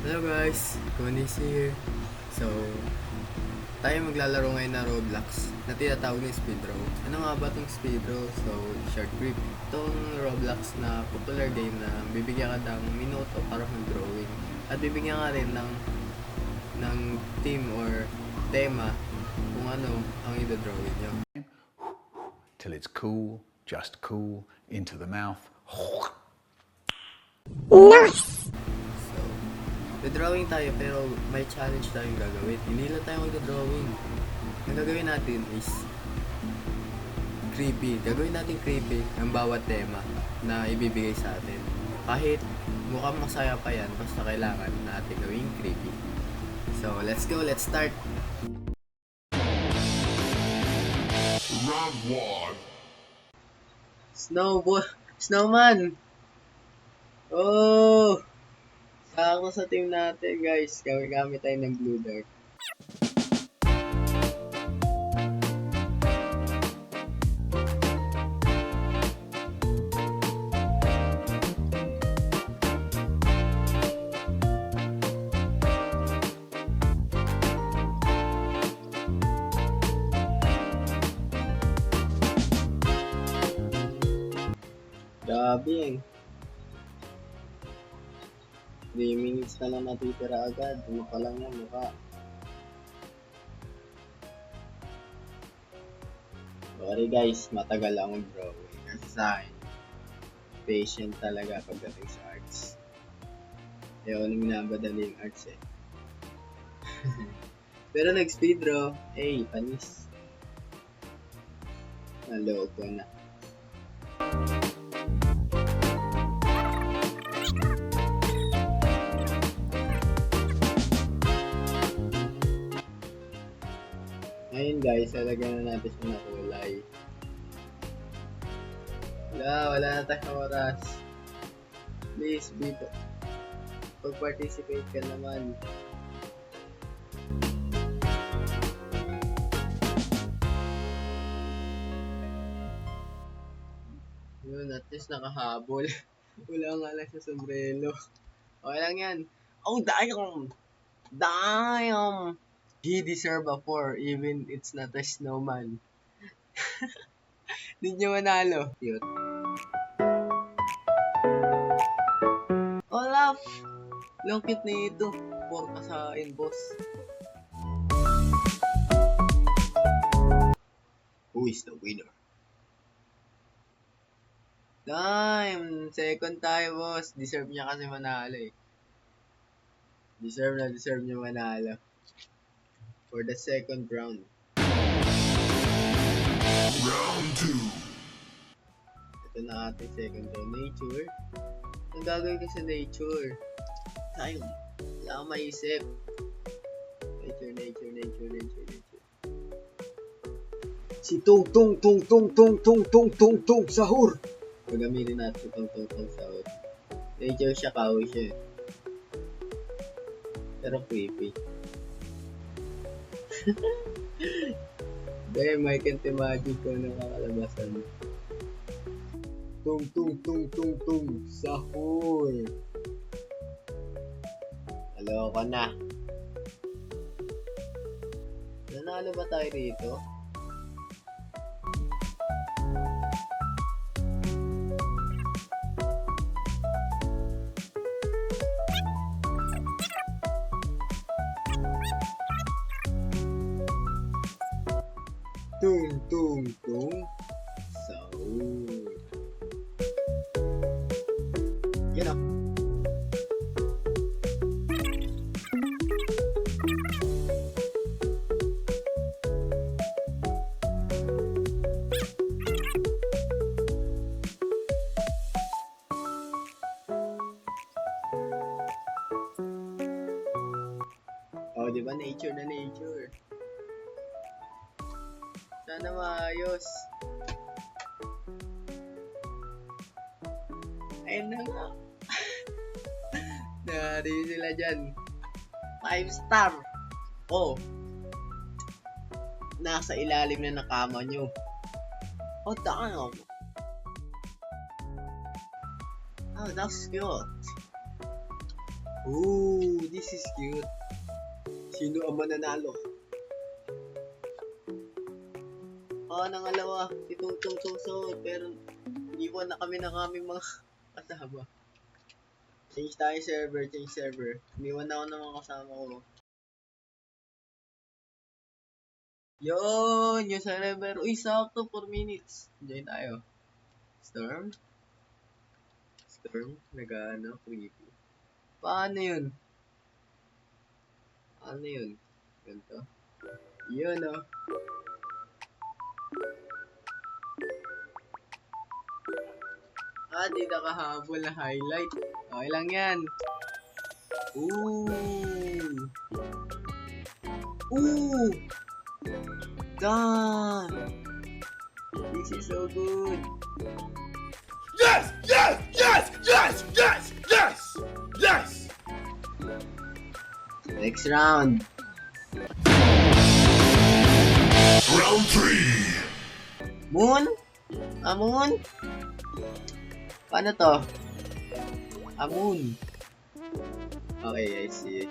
Hello guys, Konis here. So, tayo maglalaro ngayon na Roblox na tinatawag na Speedrow. Ano nga ba itong Speedrow? So, short brief. Itong Roblox na popular game na bibigyan ka ng minuto para mag-drawing. At bibigyan ka rin ng theme or tema kung ano ang i-drawing nyo. Till it's cool, just cool, into the mouth. So, drawing tayo pero may challenge tayong gagawin. Hindi lang tayo mag-drawing. Ang gagawin natin is creepy. Gagawin natin creepy ang bawat tema na ibibigay sa atin. Kahit mukhang masaya pa yan, basta kailangan natin gawing creepy. So, let's go, let's start! Round 1. Snowman! Oh! Sakto sa team natin, guys. Gamit tayo ng blue dart. Grabe 3 minutes na lang natitira agad. Ano pa lang yan, mukha. Sorry guys, matagal akong drawing. Kasi sa akin, patient talaga pagdating sa arts. Ayaw nang minabadali yung arts eh. Pero nag-speed draw, panis. Naloko na. Ngayon guys, lalagyan na natin siya ng kulay. Wala na tayong oras. Please, Bito. Pag-participate ka naman. Yun, at least nakahabol. Wala nga lang sa sombrero. Okay lang yan. Oh, damn! Damn! He deserve a 4 even it's not a snowman. Hindi niya manalo. Cute. Olaf! Long cute na ito. 4 ka sa inboss. Who is the winner? Damn! Second tayo, boss. Deserve niya kasi manalo eh. Deserve niya manalo. For the second round. Round 2. Ito na ating second round. Nature. Ang gagawin ko sa nature? Tayo. Wala akong maisip. Nature. Si Tung Sahur. Pagamitin natin si Tung Sahur. Nature siya, kahoy siya. Pero creepy. Dahil I can't imagine kung ano kakalabasan. Tung Sahur. Aloko na. Nanalo ba tayo dito? Tung Sahur. Yan o. Oh, diba? Nature na nature. Sana maayos. Ayun na nga. Nari sila dyan. 5 star. Oh. Nasa ilalim na nakama nyo. Oh, damn. Oh, that's cute. Ooh, this is cute. Sino ang mananalo? Nangalawa. Itong susunod. Pero, iwan na kami ng aming mga kasama. Change tayo server. Iniwan na ako ng mga kasama ko. Yun! Yung server. Uy, sakto. 4 minutes. Join tayo. Storm? Nag-ano? Creepy. Paano yun? Ganito? Yun, oh. Di nakahabol na highlight. Okay lang yan. Ooh! Done! This is so good. Yes! Next round. Round 3. Moon? Moon? Paano to? Moon. Okay, I see.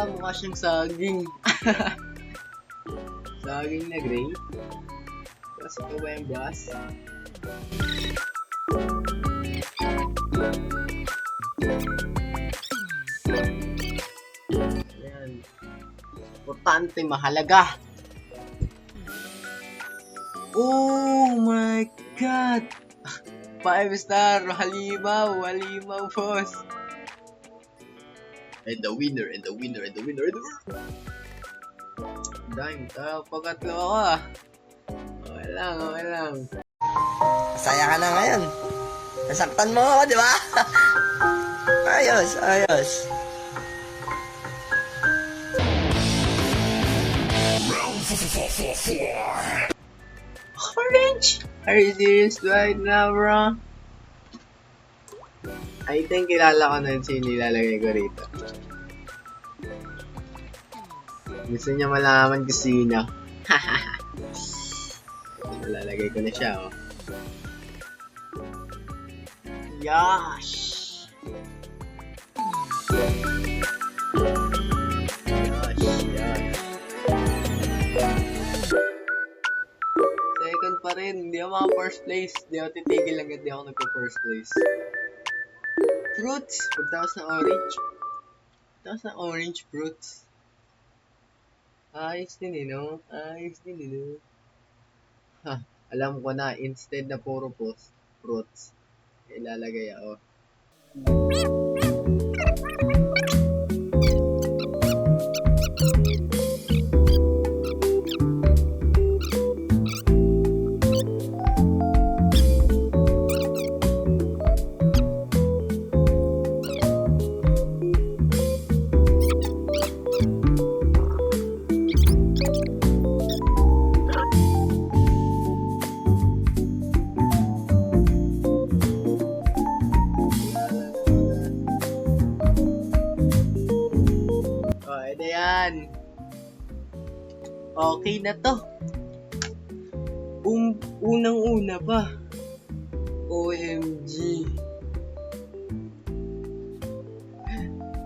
Mukha siyang saging. Saging na gray. Kasi ito ba yung bus? Ayan. Importante, mahalaga. Oh my God! 5 star! Halimaw, boss! And the winner. Dime, pagkatlo ako ah. Okay lang. Masaya ka na ngayon. Nasaktan mo ako, di ba? Ayos. Round 4. Orange! Are you serious right now, bro? I think kilala ko na yung sino ilalagay ko rito. Gusto niya malaman kung sino. Ilalagay ko na siya, oh. Yash! Second pa rin. Hindi ako maka first place. Hindi ako titigil lang hindi ako nagpa-first place. Fruits! Pagtawas ng orange fruits. Ayos din no? Alam ko na, instead na puro fruits, ilalagay ako. Ayan. Okay na to. Unang-una pa. OMG.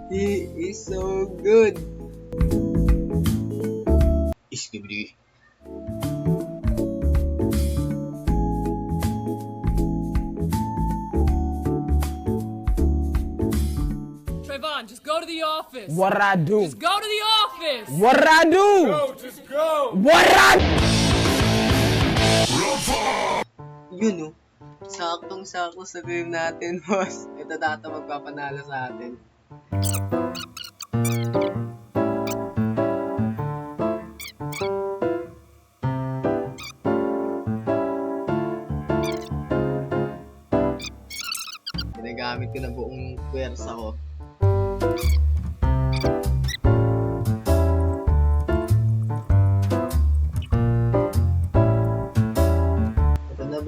He is so good. Iskibidi. Trayvon, just go to the office. What'd I do? Just go to the office. What'd I do? Just go! What'd I do? Yun saktong-sakto sa game natin, boss. Ito data magpapanalo sa atin. Ginagamit ko na buong pwersa ko.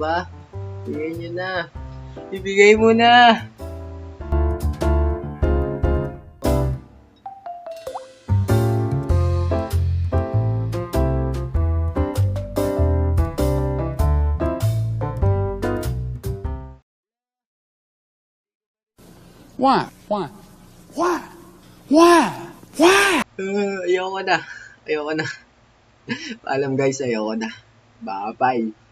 ba? Bigay nyo na. Ibigay mo na. Why? Why? Why? Why? Why? Ayoko na. Ayoko na. Paalam guys, ayoko na. Bye-bye.